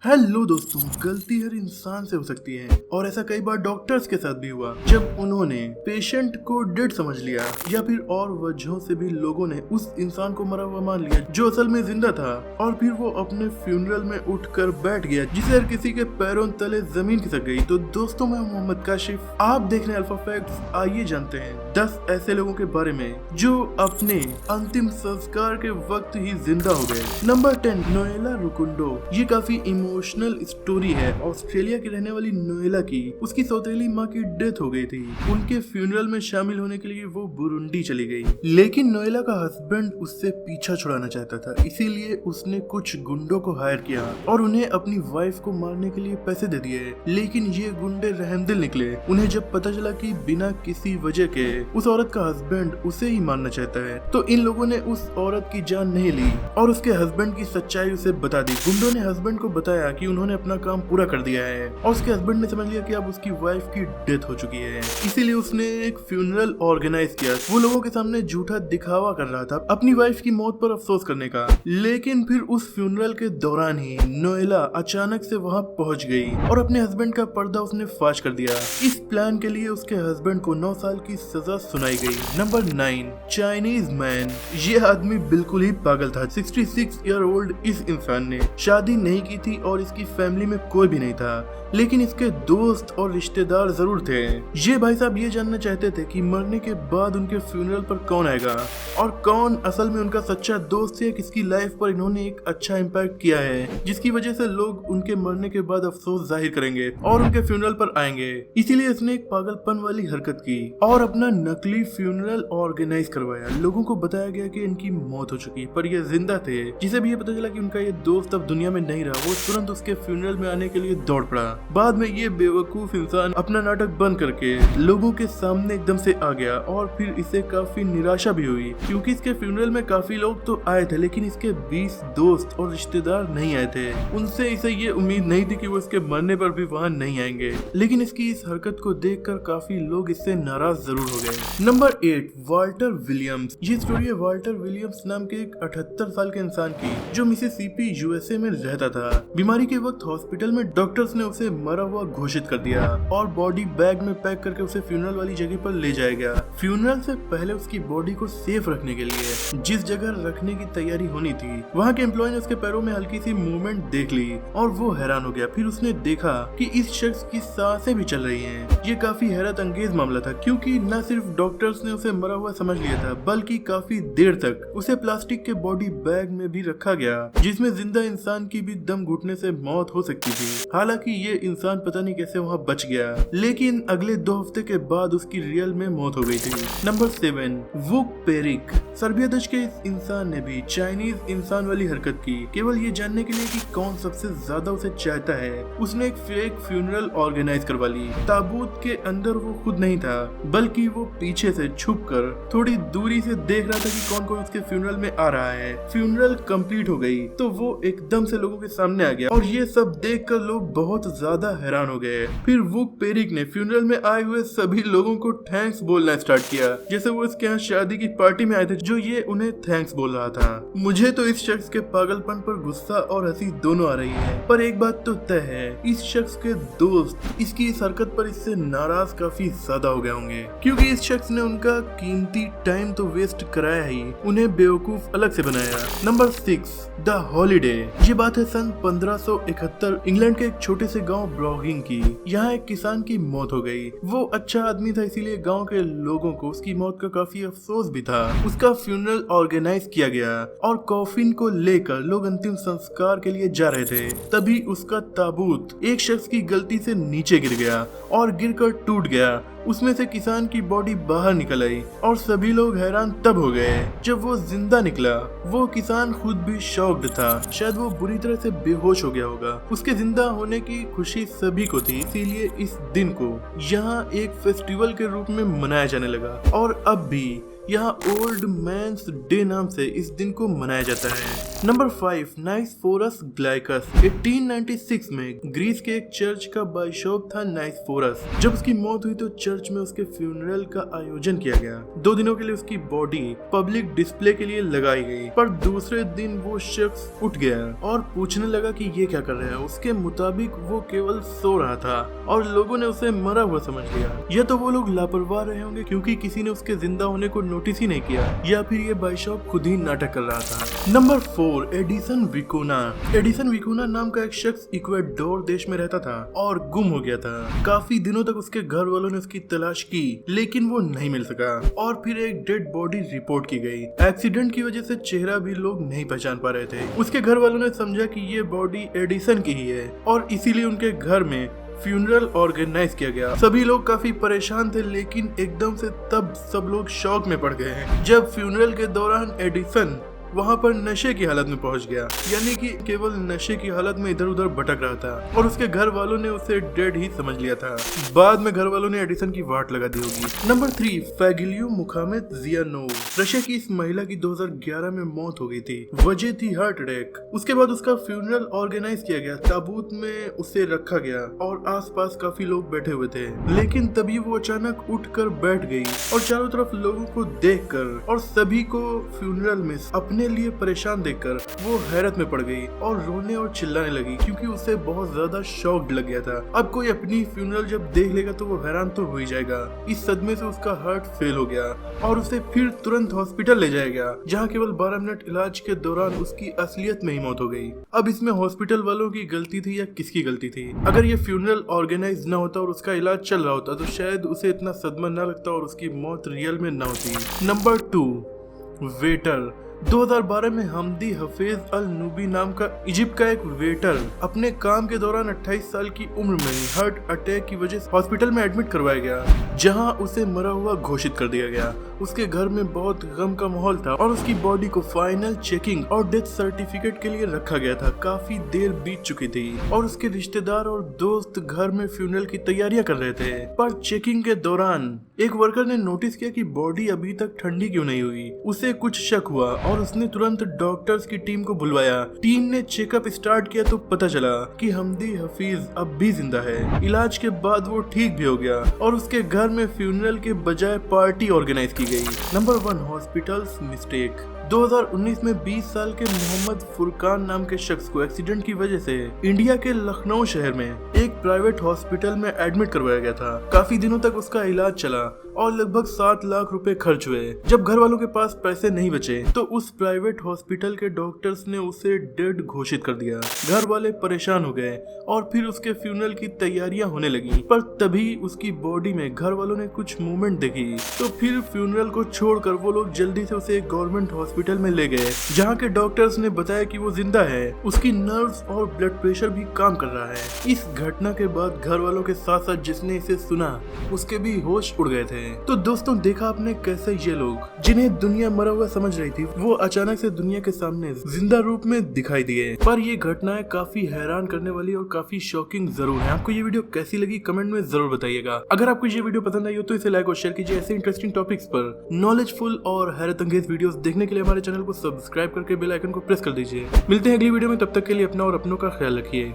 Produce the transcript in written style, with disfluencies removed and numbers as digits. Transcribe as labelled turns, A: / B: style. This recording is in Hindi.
A: हेलो दोस्तों, गलती हर इंसान से हो सकती है और ऐसा कई बार डॉक्टर्स के साथ भी हुआ जब उन्होंने पेशेंट को डेड समझ लिया या फिर और वजहों से भी लोगों ने उस इंसान को मरा हुआ मान लिया जो असल में जिंदा था और फिर वो अपने फ्यूनरल में उठकर बैठ गया जिससे हर किसी के पैरों तले जमीन खिसक गई। तो दोस्तों, मैं मोहम्मद काशिफ, आप देख रहे हैं अल्फा फैक्ट्स। आइए जानते हैं 10 ऐसे लोगों के बारे में जो अपने अंतिम संस्कार के वक्त ही जिंदा हो गए। नंबर 10, नोएला रुकुंडो। ये काफी इमोशनल स्टोरी है। ऑस्ट्रेलिया की रहने वाली नोएला की उसकी सौतेली माँ की डेथ हो गई थी। उनके फ्यूनरल में शामिल होने के लिए वो बुरुंडी चली गई, लेकिन नोएला का हस्बैंड उससे पीछा छुड़ाना चाहता था, इसीलिए उसने कुछ गुंडों को हायर किया और उन्हें अपनी वाइफ को मारने के लिए पैसे दे दिए। लेकिन ये गुंडे रहमदिल निकले। उन्हें जब पता चला कि बिना किसी वजह के उस औरत का हस्बैंड उसे ही मारना चाहता है, तो इन लोगों ने उस औरत की जान नहीं ली और उसके हस्बैंड की सच्चाई उसे बता दी। गुंडों ने हस्बैंड को बताया कि उन्होंने अपना काम पूरा कर दिया है और उसके हस्बैंड ने समझ लिया कि अब उसकी वाइफ की डेथ हो चुकी है, इसीलिए उसने एक फ्यूनरल ऑर्गेनाइज किया। वो लोगों के सामने झूठा दिखावा कर रहा था अपनी वाइफ की मौत पर अफसोस करने का। लेकिन फिर उस फ्यूनरल के दौरान ही नोएला अचानक से वहां पहुंच गई और अपने हस्बैंड का पर्दा उसने फाश कर दिया। इस प्लान के लिए उसके हस्बैंड को 9 साल की सजा सुनाई गई। Number 9, Chinese man. ये आदमी बिल्कुल ही पागल था। 66 ईयर ओल्ड इस इंसान ने शादी नहीं की थी और इसकी फैमिली में कोई भी नहीं था, लेकिन इसके दोस्त और रिश्तेदार जरूर थे। ये भाई साहब ये जानना चाहते थे कि मरने के बाद उनके फ्यूनरल पर कौन आएगा और कौन असल में उनका सच्चा दोस्त है, किसकी लाइफ पर इन्होंने एक अच्छा इम्पैक्ट किया है जिसकी वजह से लोग उनके मरने के बाद अफसोस जाहिर करेंगे और उनके फ्यूनरल पर आएंगे। इसीलिए उसने एक पागलपन वाली हरकत की और अपना नकली फ्यूनरल ऑर्गेनाइज करवाया। लोगों को बताया गया कि इनकी मौत हो चुकी, पर ये जिंदा थे। जिसे भी ये पता चला कि उनका ये दोस्त अब दुनिया में नहीं रहा, वो तुरंत उसके फ्यूनरल में आने के लिए दौड़ पड़ा। बाद में ये बेवकूफ इंसान अपना नाटक बंद करके लोगों के सामने एकदम से आ गया और फिर इसे काफी निराशा भी हुई क्योंकि इसके फ्यूनरल में काफी लोग तो आए थे, लेकिन इसके 20 दोस्त और रिश्तेदार नहीं आए थे। उनसे इसे ये उम्मीद नहीं थी कि वो इसके मरने पर भी वहाँ नहीं आएंगे, लेकिन इसकी इस हरकत को देखकर काफी लोग इससे नाराज जरूर हो गए। Number 8, Walter Williams. ये स्टोरी है वाल्टर विलियम्स नाम के एक 78 साल के इंसान की जो मिसिसिपी यूएसए में रहता था। बीमारी के वक्त हॉस्पिटल में डॉक्टर्स ने उसे मरा हुआ घोषित कर दिया और बॉडी बैग में पैक करके उसे फ्यूनरल वाली जगह पर ले जाया गया। फ्यूनरल से पहले उसकी बॉडी को सेफ रखने के लिए जिस जगह रखने की तैयारी होनी थी, वहाँ के एम्प्लॉय ने उसके पैरों में हल्की सी मूवमेंट देख ली और वो हैरान हो गया। फिर उसने देखा कि इस शख्स की सांसें भी चल रही हैं। ये काफी हैरत अंगेज मामला था क्योंकि न सिर्फ डॉक्टर्स ने उसे मरा हुआ समझ लिया था, बल्कि काफी देर तक उसे प्लास्टिक के बॉडी बैग में भी रखा गया जिसमें जिंदा इंसान की भी दम घुटने से मौत हो सकती थी। हालांकि ये इंसान पता नहीं कैसे वहाँ बच गया, लेकिन अगले 2 हफ्ते के बाद उसकी रियल में मौत हो गई थी। नंबर 7, वुक पेरिक। सर्बिया देश के इस इंसान ने भी चाइनीज इंसान वाली हरकत की केवल ये जानने के लिए कि कौन सबसे ज्यादा उसे चाहता है। उसने एक फेक फ्यूनरल ऑर्गेनाइज करवा ली। ताबूत के अंदर वो खुद नहीं था, बल्कि वो पीछे से छुपकर थोड़ी दूरी से देख रहा था कि कौन कौन उसके फ्यूनरल में आ रहा है। फ्यूनरल कंप्लीट हो गई तो वो एकदम से लोगों के सामने आ गया और ये सब देखकर लोग बहुत ज्यादा हैरान हो गए। फिर वुक पेरिक ने फ्यूनरल में आए हुए सभी लोगों को थैंक्स बोलना स्टार्ट किया जैसे वो इसके यहाँ शादी की पार्टी में आए थे जो ये उन्हें थैंक्स बोल रहा था। मुझे तो इस शख्स के पागलपन पर गुस्सा और हंसी दोनों आ रही है, पर एक बात तो तय है, इस शख्स के दोस्त इसकी इस हरकत पर इससे नाराज काफी ज्यादा हो गए होंगे क्योंकि इस शख्स ने उनका कीमती टाइम तो वेस्ट कराया ही, उन्हें बेवकूफ अलग से बनाया। Number 6, the holiday. ये बात है सन 1571 इंग्लैंड के एक छोटे से गांव ब्रॉगिंग की। यहाँ एक किसान की मौत हो गई। वो अच्छा आदमी था, इसीलिए गांव के लोगों को उसकी मौत का काफी अफसोस भी था। उसका फ्यूनरल ऑर्गेनाइज किया गया और कॉफिन को लेकर लोग अंतिम संस्कार के लिए जा रहे थे। तभी उसका ताबूत एक शख्स की गलती से नीचे गिर गया और गिरकर टूट गया। उसमें से किसान की बॉडी बाहर निकल आई और सभी लोग हैरान तब हो गए जब वो जिंदा निकला। वो किसान खुद भी शॉक्ड था, शायद वो बुरी तरह से बेहोश हो गया होगा। उसके जिंदा होने की खुशी सभी को थी, इसीलिए इस दिन को यहाँ एक फेस्टिवल के रूप में मनाया जाने लगा और अब भी यहाँ ओल्ड मैंस डे नाम से इस दिन को मनाया जाता है। नंबर 5, नाइसफोरस ग्लाइकस। 1896 में ग्रीस के एक चर्च का बाइशॉप था नाइसफोरस। जब उसकी मौत हुई तो चर्च में उसके फ्यूनरल का आयोजन किया गया। 2 दिनों के लिए उसकी बॉडी पब्लिक डिस्प्ले के लिए लगाई गई, पर दूसरे दिन वो शख्स उठ गया और पूछने लगा कि ये क्या कर रहा है। उसके मुताबिक वो केवल सो रहा था और लोगों ने उसे मरा हुआ समझ लिया। या तो वो लोग लापरवाह रहे होंगे क्योंकि किसी ने उसके जिंदा होने को नोटिस ही नहीं किया, या फिर ये बाइशॉप खुद ही नाटक कर रहा था। Number 4, Edison Vicuna. Edison Vicuna नाम का एक शख्स इक्वाडोर देश में रहता था और गुम हो गया था। काफी दिनों तक उसके घर वालों ने उसकी तलाश की, लेकिन वो नहीं मिल सका और फिर एक डेड बॉडी रिपोर्ट की गई। एक्सीडेंट की वजह से चेहरा भी लोग नहीं पहचान पा रहे थे। उसके घर वालों ने समझा कि ये बॉडी एडिसन की ही है और इसीलिए उनके घर में फ्यूनरल ऑर्गेनाइज किया गया। सभी लोग काफी परेशान थे, लेकिन एकदम से तब सब लोग शॉक में पड़ गए जब फ्यूनरल के दौरान एडिसन वहाँ पर नशे की हालत में पहुंच गया, यानी कि केवल नशे की हालत में इधर उधर भटक रहा था और उसके घर वालों ने उसे डेड ही समझ लिया था। बाद में घर वालों ने एडिसन की वाट लगा दी होगी। नंबर 3, फैगिलियो मुखामेद जियानोव। रशिया की इस महिला की 2011 में मौत हो गई थी। वजह थी हार्ट अटैक। उसके बाद उसका फ्यूनरल ऑर्गेनाइज किया गया, ताबूत में उसे रखा गया और आसपास काफी लोग बैठे हुए थे, लेकिन तभी वो अचानक उठकर बैठ गई और चारों तरफ लोगों को देखकर और सभी को फ्यूनरल में अपने लिए परेशान देखकर वो हैरत में पड़ गई और रोने और चिल्लाने लगी क्योंकि उसे बहुत ज्यादा शॉक लग गया था। अब कोई अपनी फ्यूनरल जब देख लेगा तो वो हैरान तो हो ही जाएगा। इस सदमे से उसका हार्ट फेल हो गया और उसे फिर तुरंत हॉस्पिटल ले जाया गया, जहाँ केवल 12 मिनट इलाज के दौरान उसकी असलियत में ही मौत हो गई। अब इसमें हॉस्पिटल वालों की गलती थी या किसकी गलती थी? अगर ये फ्यूनरल ऑर्गेनाइज न होता और उसका इलाज चल रहा होता तो शायद उसे इतना सदमा न लगता और उसकी मौत रियल में न होती। Number 2, waiter. 2012 में हमदी हफीज अल नूबी नाम का इजिप्ट का एक वेटर अपने काम के दौरान 28 साल की उम्र में हार्ट अटैक की वजह से हॉस्पिटल में एडमिट करवाया गया, जहां उसे मरा हुआ घोषित कर दिया गया। उसके घर में बहुत गम का माहौल था और उसकी बॉडी को फाइनल चेकिंग और डेथ सर्टिफिकेट के लिए रखा गया था। काफी देर बीत चुकी थी और उसके रिश्तेदार और दोस्त घर में फ्यूनरल की तैयारियां कर रहे थे, पर चेकिंग के दौरान एक वर्कर ने नोटिस किया कि बॉडी अभी तक ठंडी क्यों नहीं हुई। उसे कुछ शक हुआ और उसने तुरंत डॉक्टर्स की टीम को बुलवाया। टीम ने चेकअप स्टार्ट किया तो पता चला कि हमदी हफीज अब भी जिंदा है। इलाज के बाद वो ठीक भी हो गया और उसके घर में फ्यूनरल के बजाय पार्टी ऑर्गेनाइज की गई। Number 1, hospitals mistake. 2019 में 20 साल के मोहम्मद फुरकान नाम के शख्स को एक्सीडेंट की वजह से इंडिया के लखनऊ शहर में एक प्राइवेट हॉस्पिटल में एडमिट करवाया गया था। काफी दिनों तक उसका इलाज चला और लगभग 7 लाख रुपए खर्च हुए। जब घर वालों के पास पैसे नहीं बचे तो उस प्राइवेट हॉस्पिटल के डॉक्टर्स ने उसे डेड घोषित कर दिया। घर वाले परेशान हो गए और फिर उसके फ्यूनरल की तैयारियां होने लगी, पर तभी उसकी बॉडी में घर वालों ने कुछ मूवमेंट देखी, तो फिर फ्यूनरल को छोड़कर वो लोग जल्दी से उसे एक गवर्नमेंट हॉस्पिटल में ले गए, जहाँ के डॉक्टर्स ने बताया कि वो जिंदा है। उसकी नर्व्स और ब्लड प्रेशर भी काम कर रहा है। इस घटना के बाद घर वालों के साथ साथ जिसने इसे सुना उसके भी होश उड़ गए थे। तो दोस्तों, देखा आपने कैसे ये लोग जिन्हें दुनिया मरा हुआ समझ रही थी वो अचानक से दुनिया के सामने जिंदा रूप में दिखाई दिए। पर ये घटनाएं काफी हैरान करने वाली और काफी शॉकिंग जरूर है। आपको ये वीडियो कैसी लगी कमेंट में जरूर बताइएगा। अगर आपको ये वीडियो पसंद आई हो तो इसे लाइक और शेयर कीजिए। ऐसे इंटरेस्टिंग टॉपिक्स पर नॉलेजफुल और हैरत अंगेज वीडियोस देखने के लिए हमारे चैनल को सब्सक्राइब करके बेल आइकन को प्रेस कर दीजिए। मिलते हैं अगली वीडियो में, तब तक के लिए अपना और अपनों का ख्याल रखिए।